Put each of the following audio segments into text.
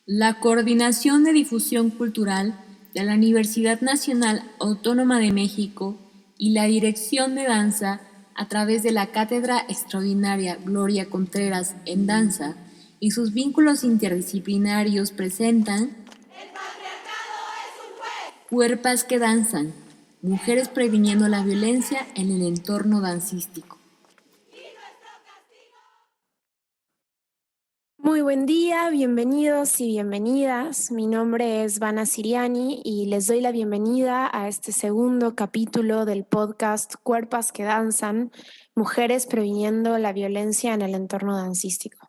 La Coordinación de Difusión Cultural de la Universidad Nacional Autónoma de México y la Dirección de Danza, a través de la Cátedra Extraordinaria Gloria Contreras en Danza y sus vínculos interdisciplinarios, presentan El patriarcado es un juez. Cuerpas que danzan, mujeres previniendo la violencia en el entorno dancístico. Muy buen día, bienvenidos y bienvenidas. Mi nombre es Vana Siriani y les doy la bienvenida a este segundo capítulo del podcast Cuerpas que danzan, mujeres previniendo la violencia en el entorno dancístico.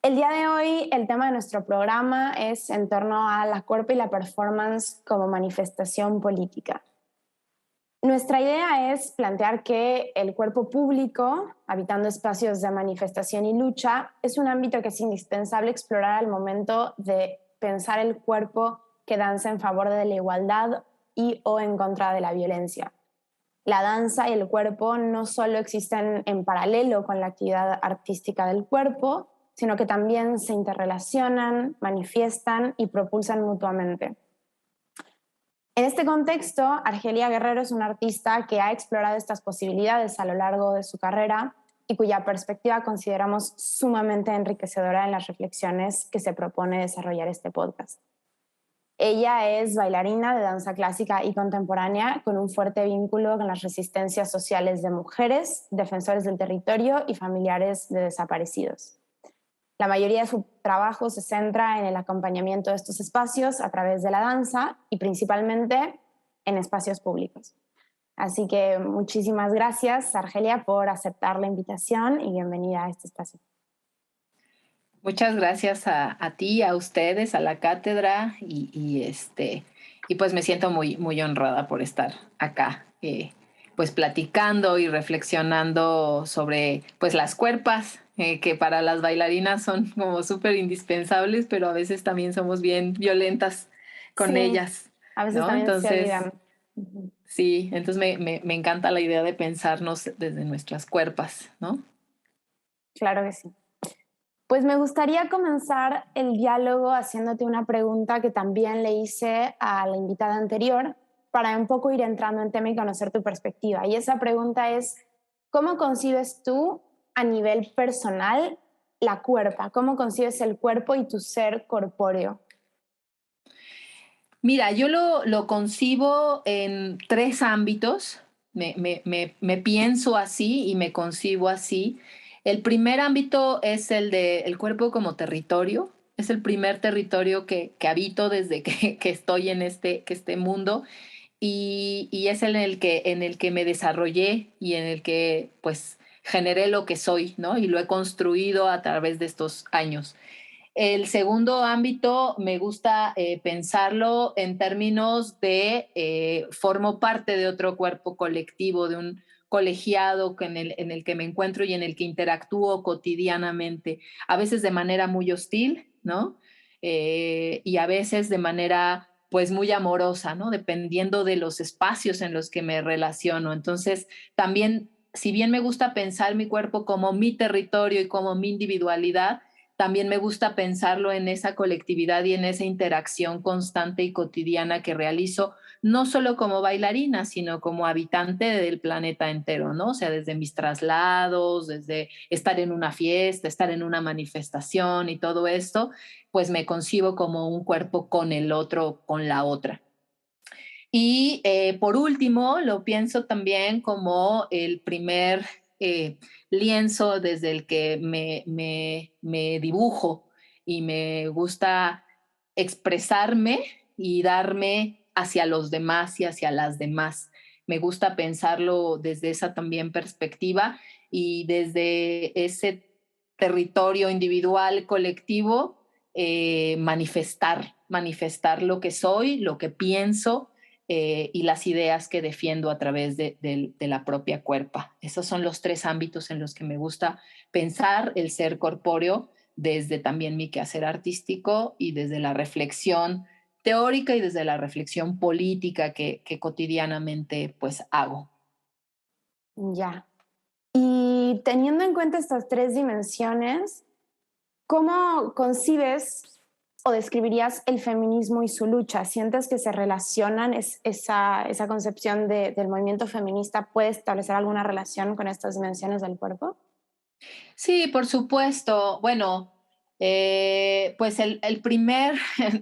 El día de hoy el tema de nuestro programa es en torno a la cuerpa y la performance como manifestación política. Nuestra idea es plantear que el cuerpo público, habitando espacios de manifestación y lucha, es un ámbito que es indispensable explorar al momento de pensar el cuerpo que danza en favor de la igualdad y o en contra de la violencia. La danza y el cuerpo no solo existen en paralelo con la actividad artística del cuerpo, sino que también se interrelacionan, manifiestan y propulsan mutuamente. En este contexto, Argelia Guerrero es una artista que ha explorado estas posibilidades a lo largo de su carrera y cuya perspectiva consideramos sumamente enriquecedora en las reflexiones que se propone desarrollar este podcast. Ella es bailarina de danza clásica y contemporánea con un fuerte vínculo con las resistencias sociales de mujeres, defensores del territorio y familiares de desaparecidos. La mayoría de su trabajo se centra en el acompañamiento de estos espacios a través de la danza y principalmente en espacios públicos. Así que muchísimas gracias, Argelia, por aceptar la invitación y bienvenida a este espacio. Muchas gracias a ti, a ustedes, a la cátedra y pues me siento muy honrada por estar acá, pues platicando y reflexionando sobre pues las cuerpas, que para las bailarinas son como súper indispensables, pero a veces también somos bien violentas con ellas, a veces ¿no? también Entonces, se olvidan. Sí, entonces me encanta la idea de pensarnos desde nuestras cuerpas, ¿no? Claro que sí. Pues me gustaría comenzar el diálogo haciéndote una pregunta que también le hice a la invitada anterior para un poco ir entrando en tema y conocer tu perspectiva. Y esa pregunta es, ¿cómo concibes tú a nivel personal la cuerpa? ¿Cómo concibes el cuerpo y tu ser corpóreo? Mira, yo lo concibo en tres ámbitos. Me pienso así y me concibo así. El primer ámbito es el del cuerpo como territorio. Es el primer territorio que habito desde que estoy en este mundo y es en el que me desarrollé y en el que pues generé lo que soy, ¿no? Y lo he construido a través de estos años. El segundo ámbito me gusta pensarlo en términos de formo parte de otro cuerpo colectivo, de un colegiado en el que me encuentro y en el que interactúo cotidianamente, a veces de manera muy hostil, ¿no? Y a veces de manera pues muy amorosa, ¿no? Dependiendo de los espacios en los que me relaciono. Entonces, también, si bien me gusta pensar mi cuerpo como mi territorio y como mi individualidad, también me gusta pensarlo en esa colectividad y en esa interacción constante y cotidiana que realizo, no solo como bailarina, sino como habitante del planeta entero, ¿no? O sea, desde mis traslados, desde estar en una fiesta, estar en una manifestación y todo esto, pues me concibo como un cuerpo con el otro, con la otra. Y por último, lo pienso también como el primer lienzo desde el que me dibujo y me gusta expresarme y darme hacia los demás y hacia las demás. Me gusta pensarlo desde esa también perspectiva y desde ese territorio individual, colectivo, manifestar lo que soy, lo que pienso, y las ideas que defiendo a través de la propia cuerpa. Esos son los tres ámbitos en los que me gusta pensar el ser corpóreo desde también mi quehacer artístico y desde la reflexión teórica y desde la reflexión política que cotidianamente pues hago. Ya. Y teniendo en cuenta estas tres dimensiones, ¿cómo concibes o describirías el feminismo y su lucha? ¿Sientes que se relacionan? ¿Esa concepción del movimiento feminista puede establecer alguna relación con estas dimensiones del cuerpo? Sí, por supuesto. Bueno, pues el primer,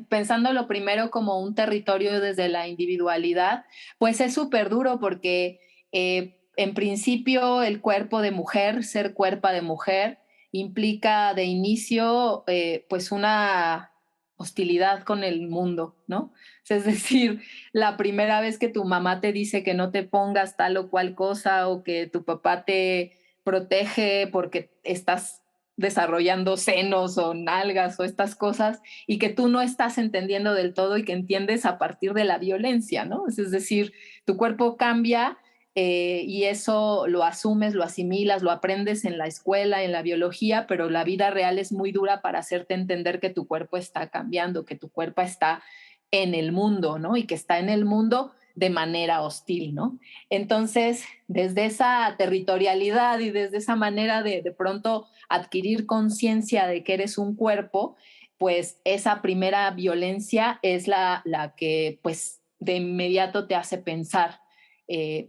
pensándolo primero como un territorio desde la individualidad, pues es súper duro porque en principio el cuerpo de mujer, ser cuerpo de mujer, implica de inicio pues una hostilidad con el mundo, ¿no? Es decir, la primera vez que tu mamá te dice que no te pongas tal o cual cosa o que tu papá te protege porque estás desarrollando senos o nalgas o estas cosas y que tú no estás entendiendo del todo y que entiendes a partir de la violencia, ¿no? Es decir, tu cuerpo cambia y eso lo asumes, lo asimilas, lo aprendes en la escuela, en la biología, pero la vida real es muy dura para hacerte entender que tu cuerpo está cambiando, que tu cuerpo está en el mundo, ¿no? Y que está en el mundo de manera hostil, ¿no? Entonces, desde esa territorialidad y desde esa manera de pronto adquirir conciencia de que eres un cuerpo, pues esa primera violencia es la que pues de inmediato te hace pensar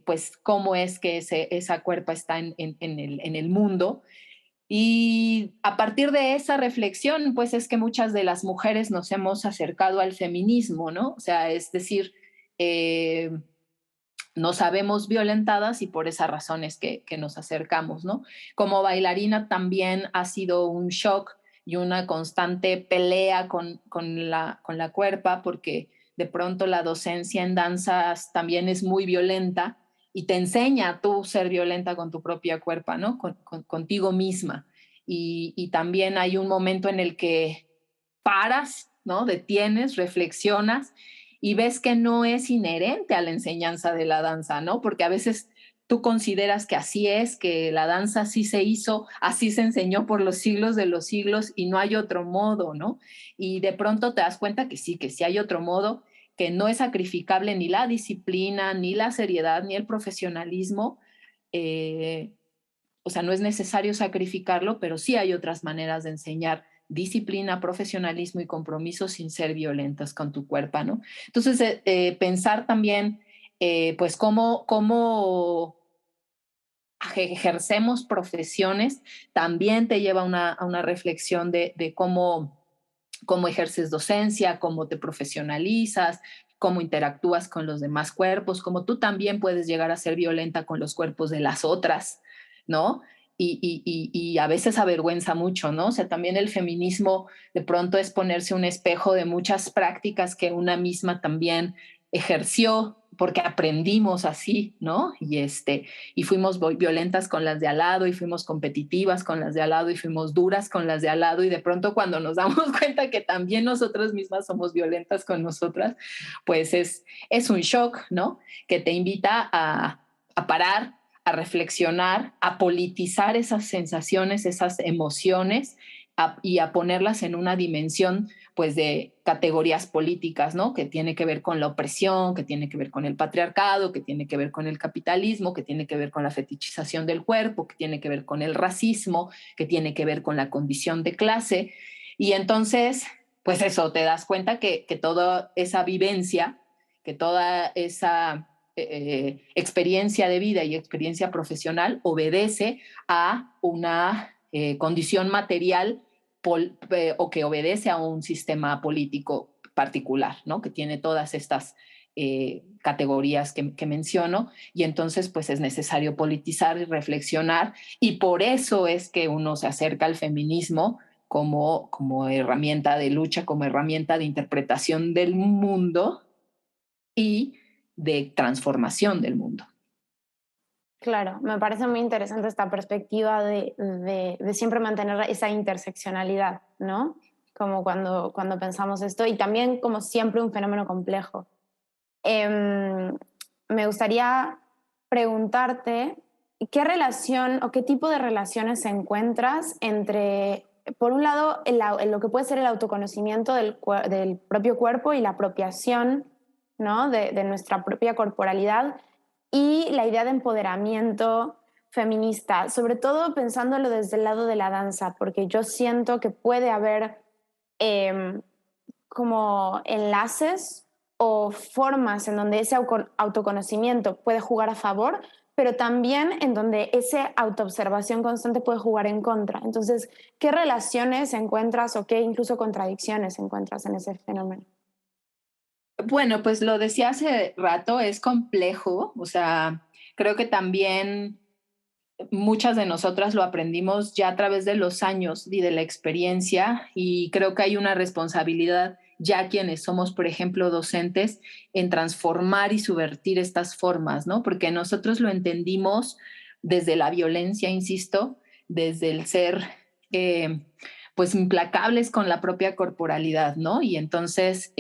pues cómo es que esa cuerpo está en el mundo. Y a partir de esa reflexión, pues es que muchas de las mujeres nos hemos acercado al feminismo, ¿no? O sea, es decir, eh, nos sabemos violentadas y por esa razón es que nos acercamos, ¿no? Como bailarina también ha sido un shock y una constante pelea con la cuerpa, porque de pronto la docencia en danzas también es muy violenta y te enseña a tú ser violenta con tu propia cuerpa, ¿no? Contigo misma. Y también hay un momento en el que paras, ¿no? Detienes, reflexionas y ves que no es inherente a la enseñanza de la danza, ¿no? Porque a veces tú consideras que así es, que la danza así se hizo, así se enseñó por los siglos de los siglos y no hay otro modo, ¿no? Y de pronto te das cuenta que sí hay otro modo, que no es sacrificable ni la disciplina, ni la seriedad, ni el profesionalismo. Eh, o sea, no es necesario sacrificarlo, pero sí hay otras maneras de enseñar disciplina, profesionalismo y compromiso sin ser violentas con tu cuerpo, ¿no? Entonces, pensar también, pues, cómo ejercemos profesiones también te lleva a una reflexión de cómo ejerces docencia, cómo te profesionalizas, cómo interactúas con los demás cuerpos, cómo tú también puedes llegar a ser violenta con los cuerpos de las otras, ¿no? Y a veces avergüenza mucho, ¿no? O sea, también el feminismo de pronto es ponerse un espejo de muchas prácticas que una misma también ejerció porque aprendimos así, ¿no? Y fuimos violentas con las de al lado y fuimos competitivas con las de al lado y fuimos duras con las de al lado y de pronto cuando nos damos cuenta que también nosotras mismas somos violentas con nosotras, pues es un shock, ¿no? Que te invita a parar, a reflexionar, a politizar esas sensaciones, esas emociones y a ponerlas en una dimensión pues de categorías políticas, ¿no? Que tiene que ver con la opresión, que tiene que ver con el patriarcado, que tiene que ver con el capitalismo, que tiene que ver con la fetichización del cuerpo, que tiene que ver con el racismo, que tiene que ver con la condición de clase. Y entonces, pues eso, te das cuenta que toda esa vivencia, que toda esa experiencia de vida y experiencia profesional obedece a una condición material o que obedece a un sistema político particular, ¿no? Que tiene todas estas categorías que menciono y entonces pues es necesario politizar y reflexionar y por eso es que uno se acerca al feminismo como herramienta de lucha, como herramienta de interpretación del mundo y de transformación del mundo. Claro, me parece muy interesante esta perspectiva de siempre mantener esa interseccionalidad, ¿no? Como cuando pensamos esto, y también como siempre un fenómeno complejo. Me gustaría preguntarte qué relación o qué tipo de relaciones encuentras entre, por un lado, lo que puede ser el autoconocimiento del propio cuerpo y la apropiación, ¿no? de nuestra propia corporalidad y la idea de empoderamiento feminista, sobre todo pensándolo desde el lado de la danza, porque yo siento que puede haber como enlaces o formas en donde ese autoconocimiento puede jugar a favor, pero también en donde esa autoobservación constante puede jugar en contra. Entonces, ¿qué relaciones encuentras o qué incluso contradicciones encuentras en ese fenómeno? Bueno, pues lo decía hace rato, es complejo, o sea, creo que también muchas de nosotras lo aprendimos ya a través de los años y de la experiencia, y creo que hay una responsabilidad ya quienes somos, por ejemplo, docentes, en transformar y subvertir estas formas, ¿no? Porque nosotros lo entendimos desde la violencia, insisto, desde el ser, eh, pues, implacables con la propia corporalidad, ¿no? Y entonces,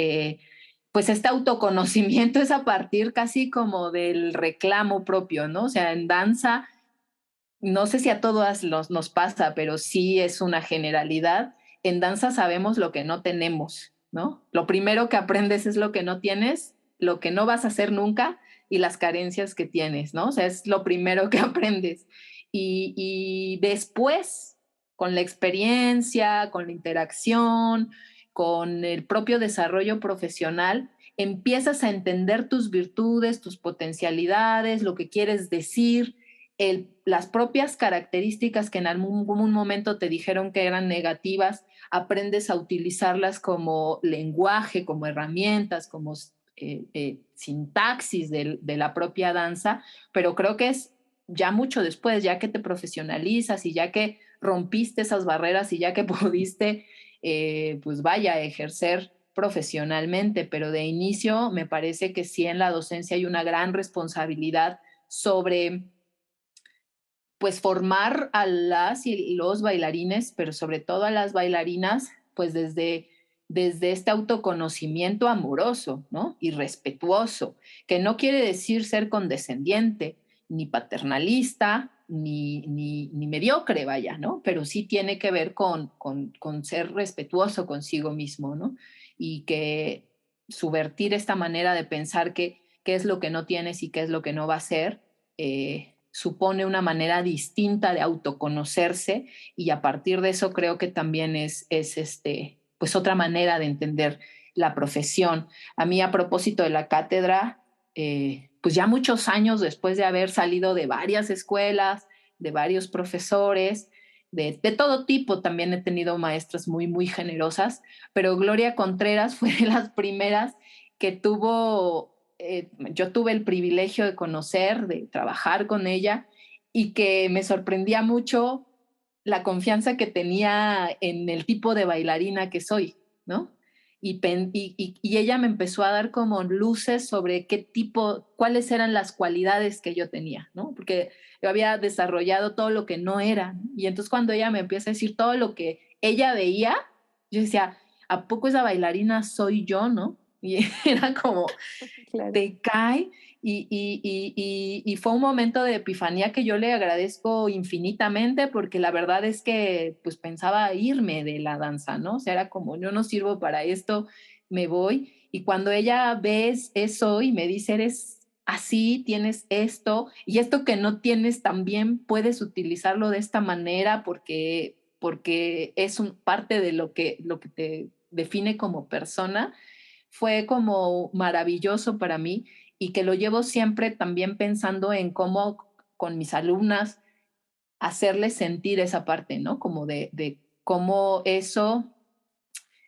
pues este autoconocimiento es a partir casi como del reclamo propio, ¿no? O sea, en danza no sé si a todas nos pasa, pero sí es una generalidad. En danza sabemos lo que no tenemos, ¿no? Lo primero que aprendes es lo que no tienes, lo que no vas a hacer nunca y las carencias que tienes, ¿no? O sea, es lo primero que aprendes. Y después, con la experiencia, con la interacción, con el propio desarrollo profesional, empiezas a entender tus virtudes, tus potencialidades, lo que quieres decir, las propias características que en algún momento te dijeron que eran negativas, aprendes a utilizarlas como lenguaje, como herramientas, como sintaxis de la propia danza, pero creo que es ya mucho después, ya que te profesionalizas y ya que rompiste esas barreras y ya que pudiste, pues vaya, ejercer profesionalmente, pero de inicio me parece que sí en la docencia hay una gran responsabilidad sobre pues formar a las y los bailarines, pero sobre todo a las bailarinas, pues desde este autoconocimiento amoroso, ¿no? Y respetuoso, que no quiere decir ser condescendiente, ni paternalista, ni mediocre, vaya, ¿no? Pero sí tiene que ver con ser respetuoso consigo mismo, ¿no? Y que subvertir esta manera de pensar qué es lo que no tienes y qué es lo que no va a ser, supone una manera distinta de autoconocerse y a partir de eso creo que también pues otra manera de entender la profesión. A mí a propósito de la cátedra, pues ya muchos años después de haber salido de varias escuelas, de varios profesores, de todo tipo, también he tenido maestras muy, muy generosas, pero Gloria Contreras fue de las primeras que yo tuve el privilegio de conocer, de trabajar con ella y que me sorprendía mucho la confianza que tenía en el tipo de bailarina que soy, ¿no? Y ella me empezó a dar como luces sobre cuáles eran las cualidades que yo tenía, ¿no? Porque yo había desarrollado todo lo que no era, ¿no? Y entonces cuando ella me empieza a decir todo lo que ella veía, yo decía, ¿a poco esa bailarina soy yo, no? Y era como, Claro. te cae y fue un momento de epifanía que yo le agradezco infinitamente porque la verdad es que pues pensaba irme de la danza, ¿no? O sea, era como, yo no sirvo para esto, me voy. Y cuando ella ve eso y me dice, eres así, tienes esto y esto que no tienes también puedes utilizarlo de esta manera porque es parte de lo que te define como persona, fue como maravilloso para mí y que lo llevo siempre también pensando en cómo con mis alumnas hacerles sentir esa parte, ¿no? Como de cómo eso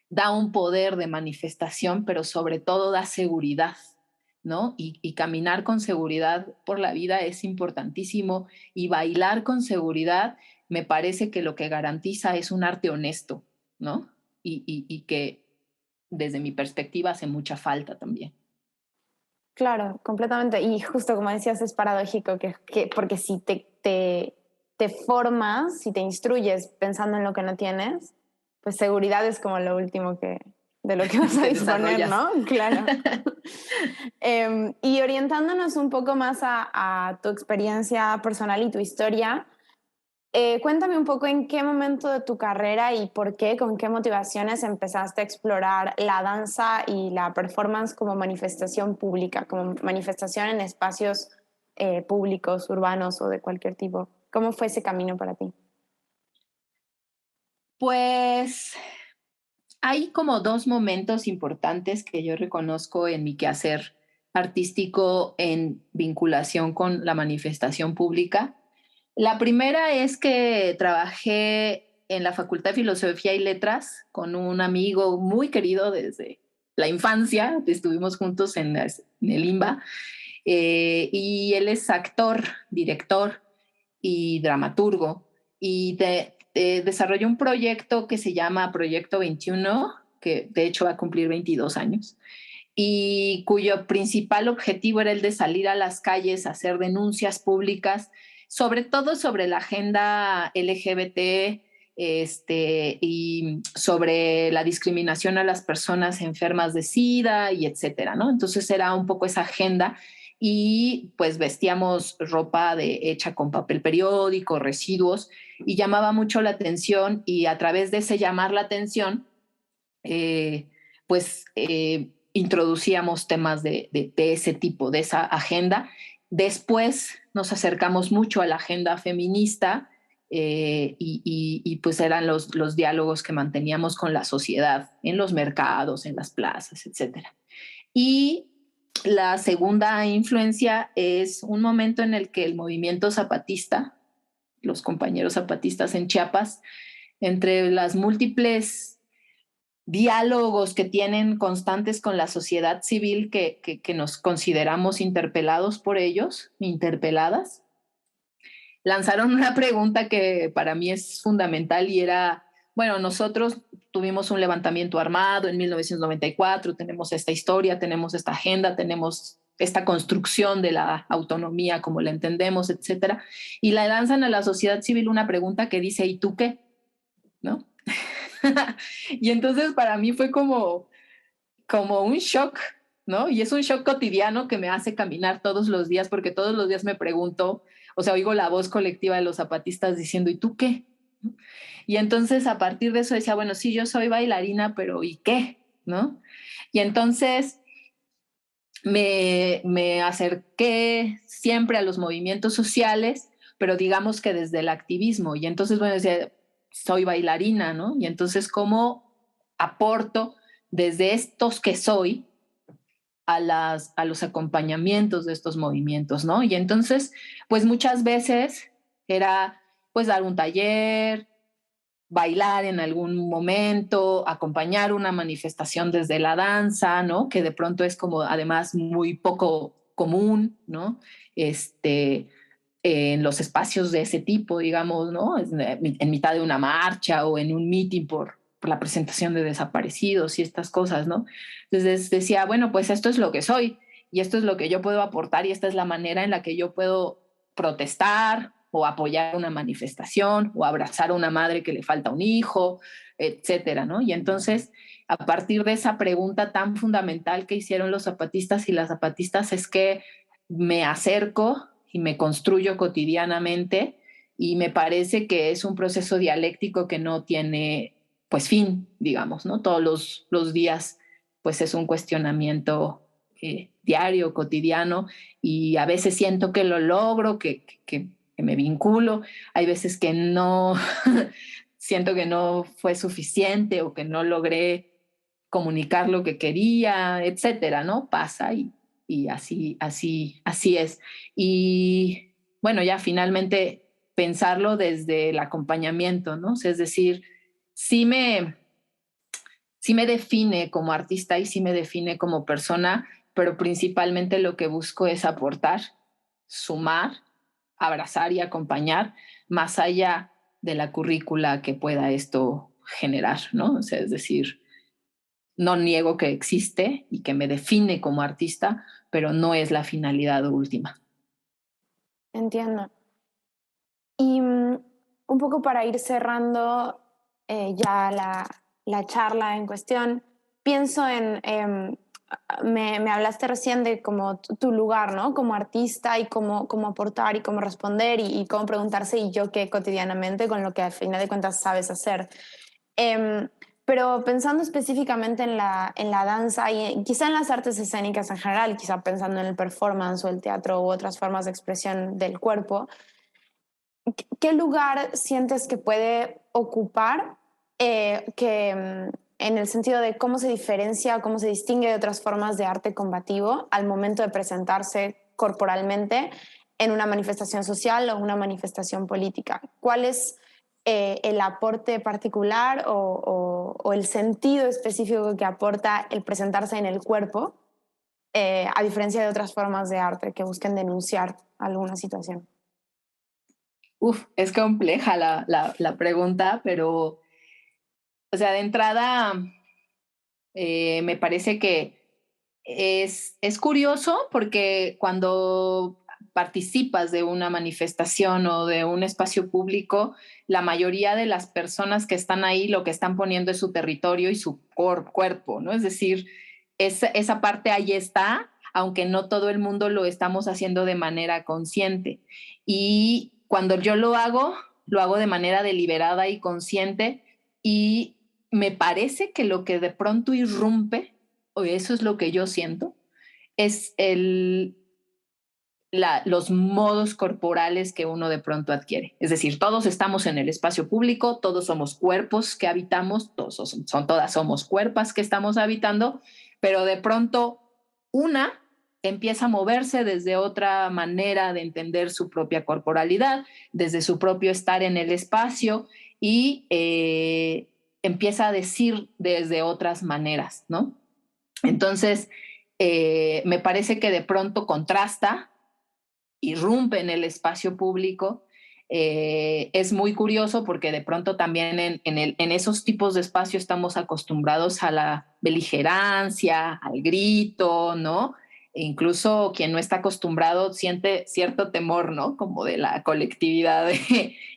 da un poder de manifestación, pero sobre todo da seguridad, ¿no? Y caminar con seguridad por la vida es importantísimo y bailar con seguridad me parece que lo que garantiza es un arte honesto, ¿no? Y que desde mi perspectiva hace mucha falta también. Claro, completamente. Y justo como decías, es paradójico porque si te formas, si te instruyes pensando en lo que no tienes, pues seguridad es como lo último de lo que vas a Te disponer, desarrollas. ¿no? Claro. Y orientándonos un poco más a tu experiencia personal y tu historia, cuéntame un poco en qué momento de tu carrera y por qué, con qué motivaciones empezaste a explorar la danza y la performance como manifestación pública, como manifestación en espacios públicos, urbanos o de cualquier tipo. ¿Cómo fue ese camino para ti? Pues hay como dos momentos importantes que yo reconozco en mi quehacer artístico en vinculación con la manifestación pública. La primera es que trabajé en la Facultad de Filosofía y Letras con un amigo muy querido desde la infancia, estuvimos juntos en el IMBA, y él es actor, director y dramaturgo, y desarrolló un proyecto que se llama Proyecto 21, que de hecho va a cumplir 22 años, y cuyo principal objetivo era el de salir a las calles a hacer denuncias públicas, sobre todo sobre la agenda LGBT, y sobre la discriminación a las personas enfermas de SIDA y etcétera, ¿no? Entonces era un poco esa agenda y pues vestíamos ropa hecha con papel periódico, residuos, y llamaba mucho la atención, y a través de ese llamar la atención, pues introducíamos temas de ese tipo, de esa agenda. Después nos acercamos mucho a la agenda feminista, y pues eran los diálogos que manteníamos con la sociedad en los mercados, en las plazas, etcétera. Y la segunda influencia es un momento en el que el movimiento zapatista, los compañeros zapatistas en Chiapas, entre las múltiples diálogos que tienen constantes con la sociedad civil, que nos consideramos interpelados por ellos, interpeladas, lanzaron una pregunta que para mí es fundamental, y era, bueno, nosotros tuvimos un levantamiento armado en 1994, tenemos esta historia, tenemos esta agenda, tenemos esta construcción de la autonomía como la entendemos, etcétera, y la lanzan a la sociedad civil una pregunta que dice, ¿y tú qué? ¿No? Y entonces para mí fue como un shock, ¿no? Y es un shock cotidiano que me hace caminar todos los días, porque todos los días me pregunto, o sea, oigo la voz colectiva de los zapatistas diciendo, ¿y tú qué? Y entonces a partir de eso decía, bueno, sí, yo soy bailarina, pero ¿y qué? ¿No? Y entonces me acerqué siempre a los movimientos sociales, pero digamos que desde el activismo. Y entonces, bueno, decía, soy bailarina, ¿no? Y entonces, ¿cómo aporto desde estos que soy a los acompañamientos de estos movimientos, ¿no? Y entonces, pues muchas veces era pues dar un taller, bailar en algún momento, acompañar una manifestación desde la danza, ¿no? Que de pronto es como además muy poco común, ¿no? En los espacios de ese tipo, digamos, ¿no? En mitad de una marcha o en un meeting por la presentación de desaparecidos y estas cosas, ¿no? Entonces decía, bueno, pues esto es lo que soy y esto es lo que yo puedo aportar y esta es la manera en la que yo puedo protestar o apoyar una manifestación o abrazar a una madre que le falta un hijo, etcétera, ¿no? Y entonces, a partir de esa pregunta tan fundamental que hicieron los zapatistas y las zapatistas, es que me acerco y me construyo cotidianamente, y me parece que es un proceso dialéctico que no tiene pues fin, digamos, ¿no? Todos los días pues es un cuestionamiento diario, cotidiano, y a veces siento que lo logro, que me vinculo, hay veces que no, siento que no fue suficiente o que no logré comunicar lo que quería, etcétera, ¿no? Pasa y así es. Y bueno, ya finalmente pensarlo desde el acompañamiento, ¿no? O sea, es decir, sí me, sí me define como artista y sí me define como persona, pero principalmente lo que busco es aportar, sumar, abrazar y acompañar, más allá de la currícula que pueda esto generar, ¿no? O sea, es decir, no niego que existe y que me define como artista, pero no es la finalidad última. Entiendo. Y un poco para ir cerrando ya la charla en cuestión, pienso en, me hablaste recién de como tu lugar, ¿no? Como artista y cómo aportar y cómo responder y cómo preguntarse y yo qué cotidianamente con lo que al final de cuentas sabes hacer. Pero pensando específicamente en la danza y quizá en las artes escénicas en general, quizá pensando en el performance o el teatro u otras formas de expresión del cuerpo, ¿qué lugar sientes que puede ocupar en el sentido de cómo se diferencia o cómo se distingue de otras formas de arte combativo al momento de presentarse corporalmente en una manifestación social o una manifestación política. ¿Cuál es el aporte particular o el sentido específico que aporta el presentarse en el cuerpo, a diferencia de otras formas de arte que busquen denunciar alguna situación? Es compleja la pregunta, pero, o sea, de entrada, me parece que es curioso porque cuando participas de una manifestación o de un espacio público, la mayoría de las personas que están ahí lo que están poniendo es su territorio y su cuerpo, ¿no? Es decir, esa parte ahí está, aunque no todo el mundo lo estamos haciendo de manera consciente. Y cuando yo lo hago de manera deliberada y consciente, y me parece que lo que de pronto irrumpe, o eso es lo que yo siento, es los modos corporales que uno de pronto adquiere. Es decir, todos estamos en el espacio público, todos somos cuerpos que habitamos, todas somos cuerpas que estamos habitando, pero de pronto una empieza a moverse desde otra manera de entender su propia corporalidad, desde su propio estar en el espacio y empieza a decir desde otras maneras, ¿no? Entonces, me parece que de pronto contrasta, irrumpe en el espacio público. Es muy curioso porque de pronto también en esos tipos de espacio estamos acostumbrados a la beligerancia, al grito, ¿no? E incluso quien no está acostumbrado siente cierto temor, ¿no? Como de la colectividad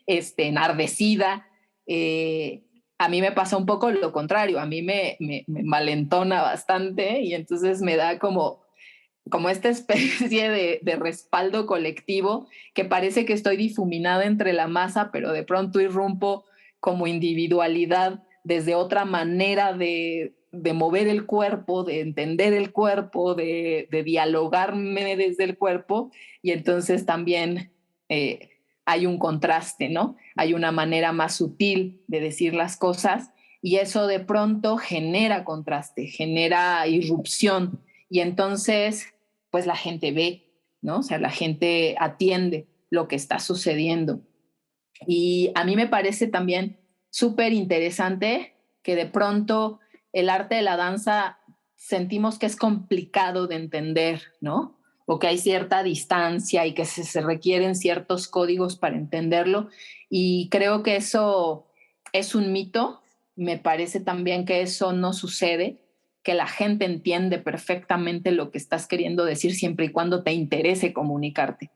enardecida. A mí me pasa un poco lo contrario, a mí me malentona bastante y entonces me da como esta especie de respaldo colectivo que parece que estoy difuminada entre la masa, pero de pronto irrumpo como individualidad desde otra manera de mover el cuerpo, de entender el cuerpo, de dialogarme desde el cuerpo, y entonces también hay un contraste, ¿no? Hay una manera más sutil de decir las cosas y eso de pronto genera contraste, genera irrupción y entonces pues la gente ve, ¿no? O sea, la gente atiende lo que está sucediendo. Y a mí me parece también súper interesante que de pronto el arte de la danza sentimos que es complicado de entender, ¿no? O que hay cierta distancia y que se requieren ciertos códigos para entenderlo. Y creo que eso es un mito. Me parece también que eso no sucede, que la gente entiende perfectamente lo que estás queriendo decir siempre y cuando te interese comunicarte.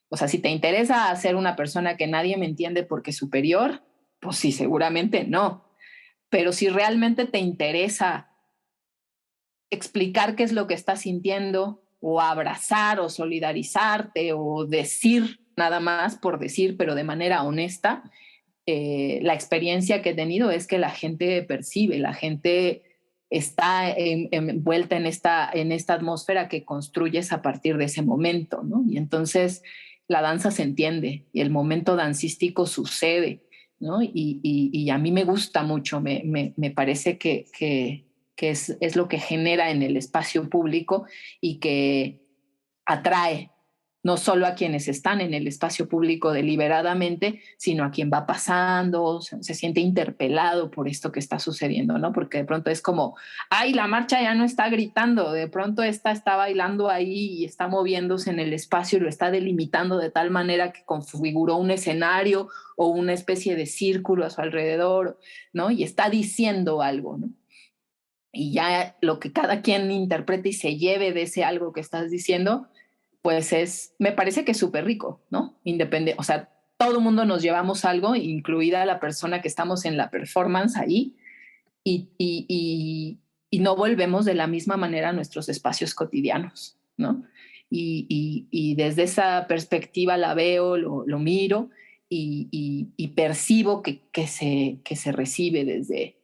O sea, si te interesa ser una persona que nadie me entiende porque es superior, pues sí, seguramente no. Pero si realmente te interesa explicar qué es lo que estás sintiendo, o abrazar, o solidarizarte, o decir nada más por decir, pero de manera honesta, la experiencia que he tenido es que la gente percibe, la gente está envuelta en esta atmósfera que construyes a partir de ese momento, ¿no? Y entonces la danza se entiende y el momento dancístico sucede, ¿no? Y a mí me gusta mucho, me parece que es lo que genera en el espacio público y que atrae no solo a quienes están en el espacio público deliberadamente, sino a quien va pasando, se siente interpelado por esto que está sucediendo, ¿no? Porque de pronto es como, ay, la marcha ya no está gritando, de pronto esta está bailando ahí y está moviéndose en el espacio y lo está delimitando de tal manera que configuró un escenario o una especie de círculo a su alrededor, ¿no? Y está diciendo algo, ¿no? Y ya lo que cada quien interprete y se lleve de ese algo que estás diciendo, pues me parece que es súper rico, ¿no? Independiente, o sea, todo el mundo nos llevamos algo, incluida la persona que estamos en la performance ahí, y no volvemos de la misma manera a nuestros espacios cotidianos, ¿no? Y desde esa perspectiva la veo, lo miro y percibo que se recibe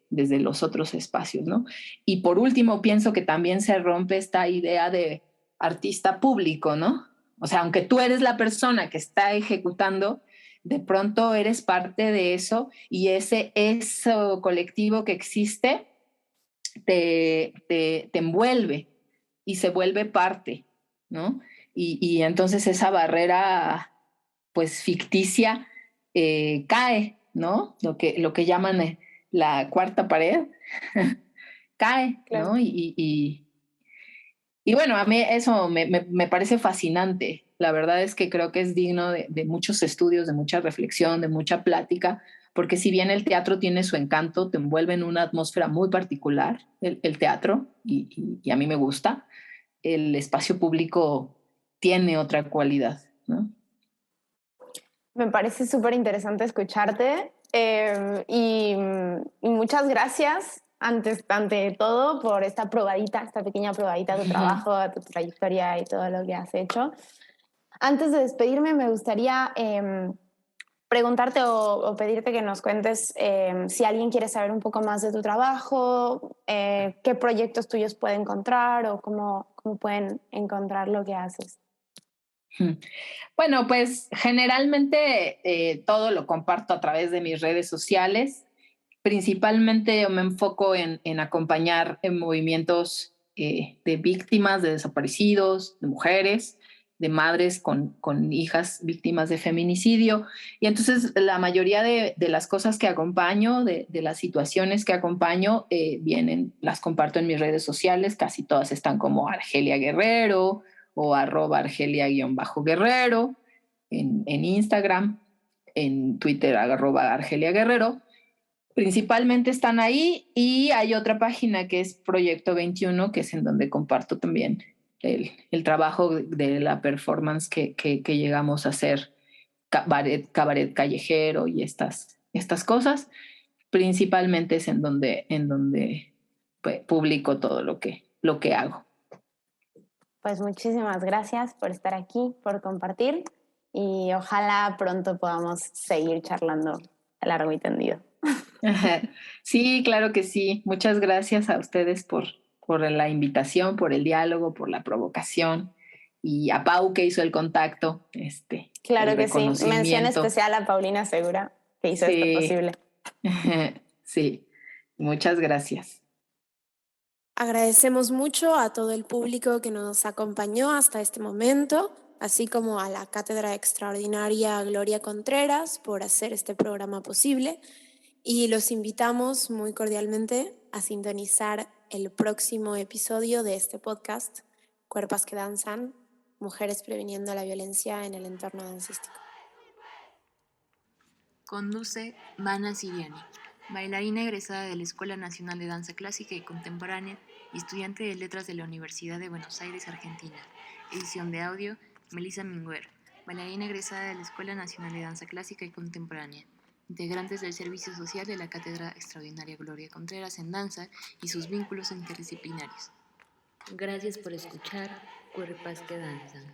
desde los otros espacios, ¿no? Y por último, pienso que también se rompe esta idea de artista público, ¿no? O sea, aunque tú eres la persona que está ejecutando, de pronto eres parte de eso y eso colectivo que existe te envuelve y se vuelve parte, ¿no? Y entonces esa barrera, pues ficticia, cae, ¿no? Lo que llaman la cuarta pared, cae, Claro. ¿no? Y bueno, a mí eso me parece fascinante. La verdad es que creo que es digno de muchos estudios, de mucha reflexión, de mucha plática, porque si bien el teatro tiene su encanto, te envuelve en una atmósfera muy particular, el teatro, y a mí me gusta, el espacio público tiene otra cualidad, ¿no? Me parece súper interesante escucharte y muchas gracias ante todo por esta probadita, esta pequeña probadita de tu trabajo, de tu trayectoria y todo lo que has hecho. Antes de despedirme, me gustaría preguntarte o pedirte que nos cuentes si alguien quiere saber un poco más de tu trabajo, qué proyectos tuyos puede encontrar o cómo pueden encontrar lo que haces. Bueno, pues generalmente todo lo comparto a través de mis redes sociales. Principalmente yo me enfoco en acompañar en movimientos de víctimas, de desaparecidos, de mujeres, de madres con hijas víctimas de feminicidio. Y entonces la mayoría de las cosas que acompaño, de las situaciones que acompaño, las comparto en mis redes sociales. Casi todas están como Argelia Guerrero o @Argelia_Guerrero en Instagram, en Twitter @Argelia Guerrero. Principalmente están ahí y hay otra página que es Proyecto 21, que es en donde comparto también el trabajo de la performance que llegamos a hacer, cabaret callejero y estas cosas. Principalmente es en donde pues, publico todo lo que hago. Pues muchísimas gracias por estar aquí, por compartir y ojalá pronto podamos seguir charlando largo y tendido. Sí, claro que sí. Muchas gracias a ustedes por la invitación, por el diálogo, por la provocación y a Pau que hizo el contacto, Claro el que sí. Mención reconocimiento. especial a Paulina Segura, que hizo esto Sí, posible. sí, muchas gracias. Agradecemos mucho a todo el público que nos acompañó hasta este momento, así como a la Cátedra Extraordinaria Gloria Contreras por hacer este programa posible. Y los invitamos muy cordialmente a sintonizar el próximo episodio de este podcast, Cuerpas que Danzan, Mujeres Previniendo la Violencia en el Entorno Dancístico. Conduce Vana Siriani, bailarina egresada de la Escuela Nacional de Danza Clásica y Contemporánea y estudiante de Letras de la Universidad de Buenos Aires, Argentina. Edición de audio, Melissa Minguer, bailarina egresada de la Escuela Nacional de Danza Clásica y Contemporánea. Integrantes del Servicio Social de la Cátedra Extraordinaria Gloria Contreras en Danza y sus vínculos interdisciplinarios. Gracias por escuchar Cuerpas que Danzan.